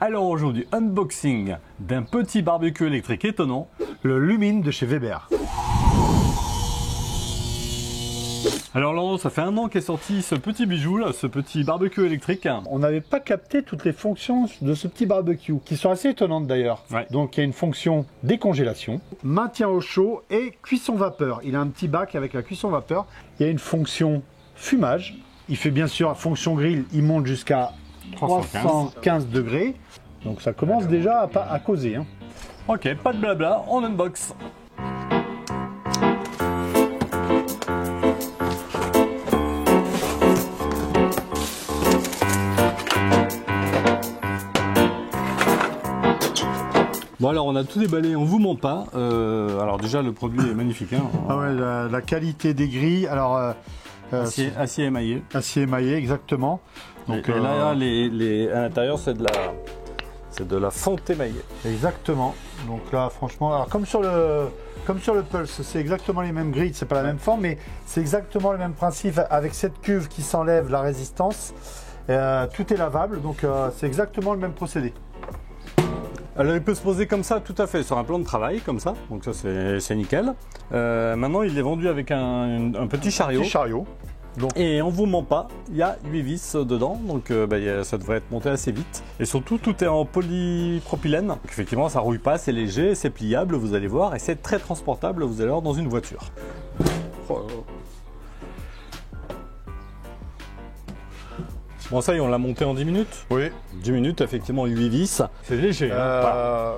Alors aujourd'hui, unboxing d'un petit barbecue électrique étonnant, le Lumine de chez Weber. Alors Laurent, ça fait 1 an qu'est sorti ce petit bijou là, ce petit barbecue électrique. On n'avait pas capté toutes les fonctions de ce petit barbecue, qui sont assez étonnantes d'ailleurs. Ouais. Donc il y a une fonction décongélation, maintien au chaud et cuisson vapeur. Il a un petit bac avec la cuisson vapeur. Il y a une fonction fumage. Il fait bien sûr la fonction grill, il monte jusqu'à 315 degrés. Donc ça commence déjà à causer. Hein. Ok, pas de blabla, on unbox. Bon alors on a tout déballé, on vous ment pas. Alors déjà le produit est magnifique. Hein. Ah ouais, la qualité des grilles. Alors acier émaillé. Acier émaillé, exactement. Donc et là, à l'intérieur, c'est de la fonte émaillée. Exactement. Donc là, franchement, alors comme sur le Pulse, c'est exactement les mêmes grilles, c'est pas la même forme, mais c'est exactement le même principe avec cette cuve qui s'enlève la résistance. Tout est lavable, donc c'est exactement le même procédé. Alors il peut se poser comme ça, tout à fait, sur un plan de travail, comme ça. Donc ça, c'est nickel. Maintenant, il est vendu avec un petit chariot. Petit chariot. Donc. Et on vous ment pas, il y a 8 vis dedans, donc ça devrait être monté assez vite. Et surtout, tout est en polypropylène. Donc, effectivement, ça rouille pas, c'est léger, c'est pliable, vous allez voir, et c'est très transportable, vous allez voir, dans une voiture. Bon, ça y est, on l'a monté en 10 minutes. Oui. 10 minutes, effectivement, 8 vis. C'est léger.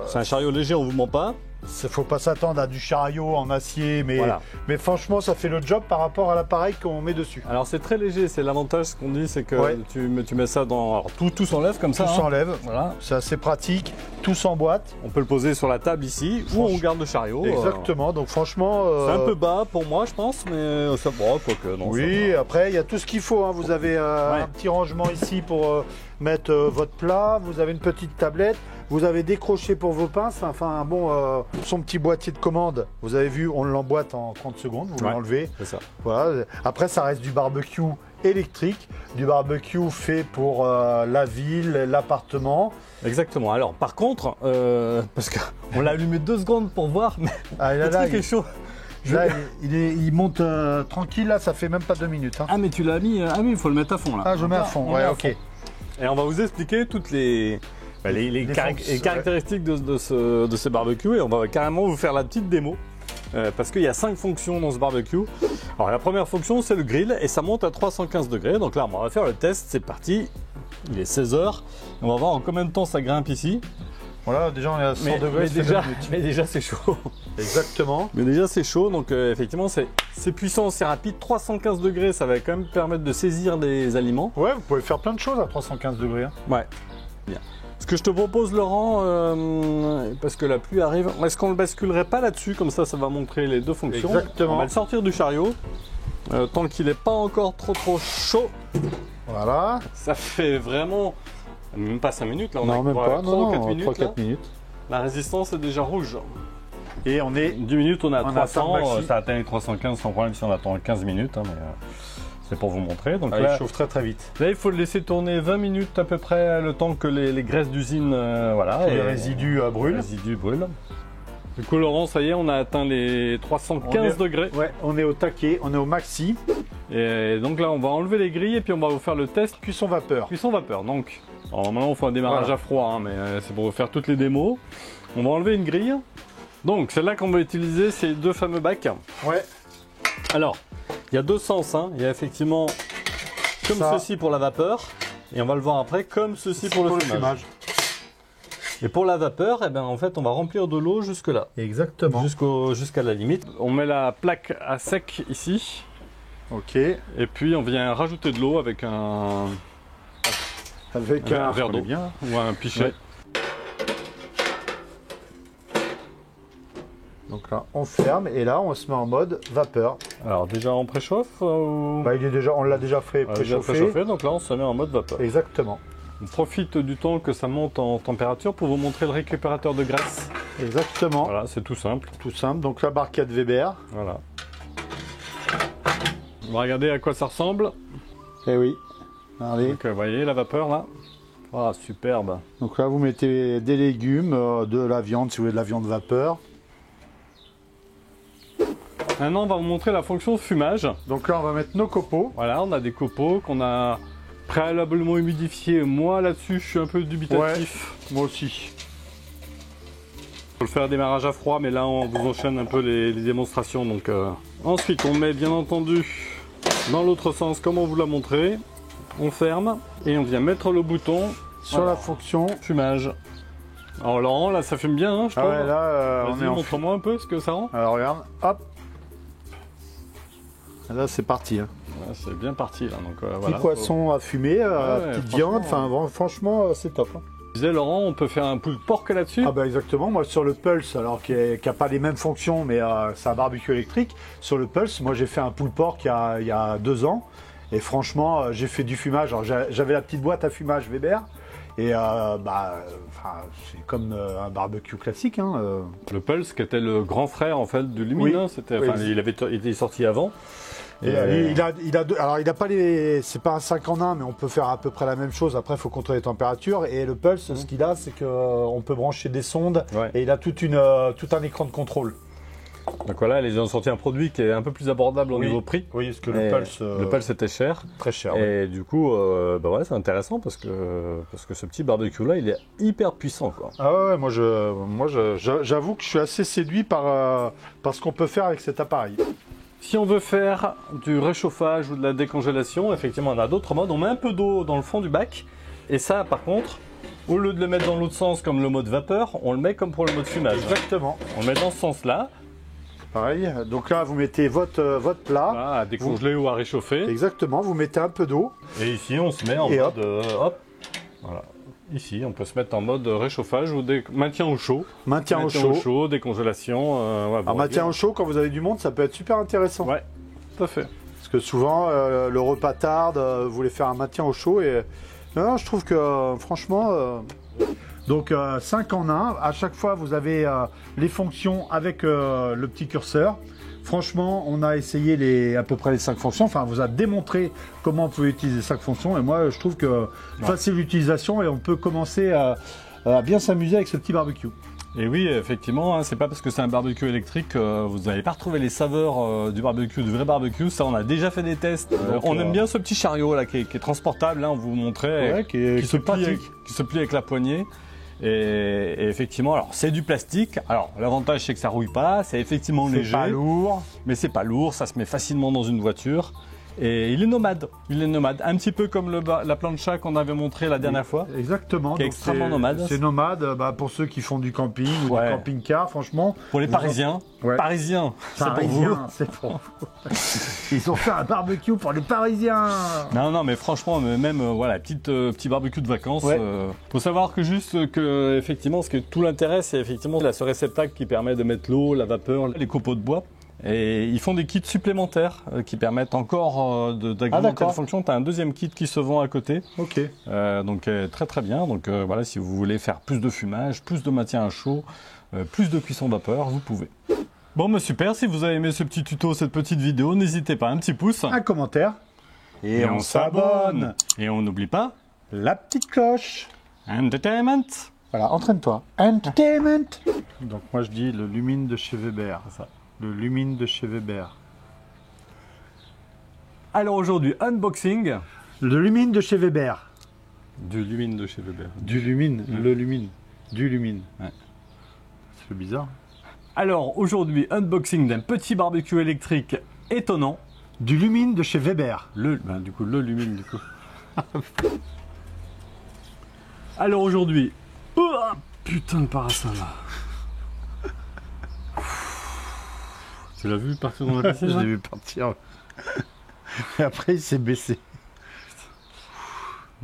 C'est un chariot léger, on vous ment pas. Il faut pas s'attendre à du chariot en acier, mais, voilà. Mais franchement, ça fait le job par rapport à l'appareil qu'on met dessus. Alors c'est très léger, c'est l'avantage, ce qu'on dit, c'est que tu mets ça dans... Alors, tout s'enlève comme ça. Tout s'enlève, voilà. C'est assez pratique, tout s'emboîte. On peut le poser sur la table ici, ou on garde le chariot. Exactement, donc franchement... C'est un peu bas pour moi, je pense, mais ça va, quoique non. Oui, après, il y a tout ce qu'il faut. Hein. Vous avez un petit rangement ici pour mettre votre plat, vous avez une petite tablette. Vous avez décroché pour vos pinces, enfin bon, son petit boîtier de commande, vous avez vu, on l'emboîte en 30 secondes, vous l'enlevez. C'est ça. Voilà. Après, ça reste du barbecue électrique, du barbecue fait pour la ville, l'appartement. Exactement. Alors, par contre, parce qu'on l'a allumé 2 secondes pour voir, mais le truc est chaud. Là, il monte tranquille, là, ça fait même pas 2 minutes. Hein. Ah, mais tu l'as mis, ah oui, il faut le mettre à fond là. Ah, je mets à fond, ouais, ok. Et on va vous expliquer toutes les caractéristiques de ce barbecue, et on va carrément vous faire la petite démo parce qu'il y a 5 fonctions dans ce barbecue. Alors la première fonction, c'est le grill, et ça monte à 315 degrés. Donc là, on va faire le test, c'est parti. Il est 16h, on va voir en combien de temps ça grimpe ici. Voilà, déjà on est à 100 degrés, mais déjà c'est chaud. Exactement. Mais déjà c'est chaud, donc effectivement c'est puissant, c'est rapide. 315 degrés, ça va quand même permettre de saisir des aliments. Ouais, vous pouvez faire plein de choses à 315 degrés. Hein. Ouais, bien. Ce que je te propose, Laurent, parce que la pluie arrive, est-ce qu'on ne le basculerait pas là-dessus? Comme ça, ça va montrer les 2 fonctions. Exactement. On va le sortir du chariot, tant qu'il n'est pas encore trop chaud. Voilà. Ça fait vraiment, même pas 5 minutes, là, on non, a même pas, 3 ou 4 minutes. 3-4 minutes. La résistance est déjà rouge. Et on est... 10 minutes, on a 300, ça atteint les 315 sans problème si on attend 15 minutes, hein, mais c'est pour vous montrer. Donc là, il chauffe très vite. Là, il faut le laisser tourner 20 minutes à peu près, le temps que les graisses d'usine, voilà. Et les résidus brûlent. Les résidus brûlent. Du coup, Laurent, ça y est, on a atteint les 315 degrés. Ouais, on est au taquet, on est au maxi. Et donc là, on va enlever les grilles et puis on va vous faire le test. Cuisson vapeur. Cuisson vapeur, donc. Alors maintenant, on fait un démarrage à froid, hein, mais c'est pour vous faire toutes les démos. On va enlever une grille. Donc, celle-là qu'on va utiliser, c'est 2 fameux bacs. Ouais. Alors, il y a 2 sens, hein. Il y a effectivement comme ceci pour la vapeur, et on va le voir après, comme ceci pour le fumage. Et pour la vapeur, eh ben, en fait, on va remplir de l'eau jusque là. Exactement. Jusqu'à la limite. On met la plaque à sec ici. Ok. Et puis on vient rajouter de l'eau avec un verre d'eau ou un pichet. Ouais. Donc là, on ferme et là, on se met en mode vapeur. Alors déjà, on préchauffe ou... Bah, on l'a déjà fait préchauffer. Donc là, on se met en mode vapeur. Exactement. On profite du temps que ça monte en température pour vous montrer le récupérateur de graisse. Exactement. Voilà, c'est tout simple. Tout simple. Donc la barquette Weber. Voilà. On va regarder à quoi ça ressemble. Eh oui. Allez. Donc, vous voyez la vapeur là. Ah, superbe. Donc là, vous mettez des légumes, de la viande, si vous voulez de la viande vapeur. Maintenant, on va vous montrer la fonction fumage. Donc là, on va mettre nos copeaux. Voilà, on a des copeaux qu'on a préalablement humidifiés. Moi, là-dessus, je suis un peu dubitatif. Ouais, moi aussi. Faut le faire à démarrage à froid, mais là, on vous enchaîne un peu les démonstrations. Donc, ensuite, on met bien entendu dans l'autre sens, comme on vous l'a montré. On ferme et on vient mettre le bouton sur la fonction fumage. Alors Laurent, là, ça fume bien, hein, je trouve. Ouais, là, vas-y, montre-moi un peu ce que ça rend. Alors regarde, hop. Là, c'est parti. Hein. Ouais, c'est bien parti là. Donc, petit voilà, poisson à fumer, petite viande. Enfin, franchement, c'est top. Hein. Tu disais Laurent, on peut faire un pulled pork là-dessus. Ah bah exactement. Moi, sur le Pulse, alors qui a pas les mêmes fonctions, mais c'est un barbecue électrique. Sur le Pulse, moi, j'ai fait un pulled pork il y a 2 ans. Et franchement, j'ai fait du fumage. Alors, j'avais la petite boîte à fumage Weber. Et c'est comme un barbecue classique. Hein, Le Pulse, qui était le grand frère en fait du Lumin. Oui. Hein, il était sorti avant. Et il a pas les, c'est pas un 5 en 1, mais on peut faire à peu près la même chose. Après, il faut contrôler les températures. Et le Pulse, ce qu'il a, c'est qu'on peut brancher des sondes et il a tout un écran de contrôle. Donc voilà, ils ont sorti un produit qui est un peu plus abordable au niveau prix. Oui, parce que le Pulse était cher. Très cher. Et du coup, ouais, c'est intéressant parce que ce petit barbecue là, il est hyper puissant, quoi. Ah ouais, moi j'avoue que je suis assez séduit par ce qu'on peut faire avec cet appareil. Si on veut faire du réchauffage ou de la décongélation, effectivement, on a d'autres modes. On met un peu d'eau dans le fond du bac. Et ça, par contre, au lieu de le mettre dans l'autre sens comme le mode vapeur, on le met comme pour le mode fumage. Exactement. On le met dans ce sens-là. Pareil, donc là vous mettez votre plat. Voilà, à décongeler ou à réchauffer. Exactement, vous mettez un peu d'eau. Et ici on se met en mode hop. Voilà. Ici on peut se mettre en mode réchauffage ou maintien au chaud. Maintien au chaud, décongélation. Ouais, maintien au chaud, quand vous avez du monde, ça peut être super intéressant. Ouais, tout à fait. Parce que souvent le repas tarde, vous voulez faire un maintien au chaud et non, je trouve que franchement. Donc 5 en 1, à chaque fois vous avez les fonctions avec le petit curseur. Franchement, on a essayé à peu près les 5 fonctions, enfin on vous a démontré comment on pouvait utiliser 5 fonctions et moi je trouve que facile d'utilisation et on peut commencer à bien s'amuser avec ce petit barbecue. Et oui, effectivement, hein, c'est pas parce que c'est un barbecue électrique que vous n'allez pas retrouver les saveurs du barbecue, du vrai barbecue. Ça, on a déjà fait des tests. On aime bien ce petit chariot là qui est transportable, hein, on vous montrait, qui se plie avec la poignée. Et effectivement, alors c'est du plastique. Alors l'avantage c'est que ça rouille pas, c'est effectivement léger. C'est pas lourd, mais c'est pas lourd, ça se met facilement dans une voiture. Et il est nomade. Un petit peu comme la plancha qu'on avait montré la dernière fois. Exactement. Qui est extrêmement nomade. C'est nomade, pour ceux qui font du camping ou du camping-car, franchement. Pour les Parisiens. Parisiens, c'est pour vous. Ils ont fait un barbecue pour les Parisiens. Non, mais franchement, même voilà, petit barbecue de vacances. Faut savoir que effectivement, tout l'intérêt, c'est effectivement ce réceptacle qui permet de mettre l'eau, la vapeur, les copeaux de bois. Et ils font des kits supplémentaires qui permettent encore d'agrémenter la fonction. Tu as un deuxième kit qui se vend à côté. Ok. Donc très très bien. Donc voilà, si vous voulez faire plus de fumage, plus de maintien à chaud, plus de cuisson vapeur, vous pouvez. Bon, mais super. Si vous avez aimé ce petit tuto, cette petite vidéo, n'hésitez pas, un petit pouce. Un commentaire. Et on s'abonne. Et on n'oublie pas la petite cloche. Entertainment. Voilà, entraîne-toi. Entertainment. Donc moi je dis le Lumin de chez Weber. C'est ça. Le Lumin de chez Weber. Alors aujourd'hui, unboxing. Le Lumin de chez Weber. Du Lumin de chez Weber. Du Lumin, le Lumin. Du Lumin. Ouais. C'est bizarre. Alors aujourd'hui, unboxing d'un petit barbecue électrique étonnant. Du Lumin de chez Weber. Le Lumin du coup. Alors aujourd'hui, oh, putain de parasol. Tu l'as vu partir dans la piscine? Je l'ai vu partir. Et après, il s'est baissé.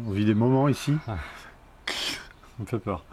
On vit des moments ici. Ça me fait peur.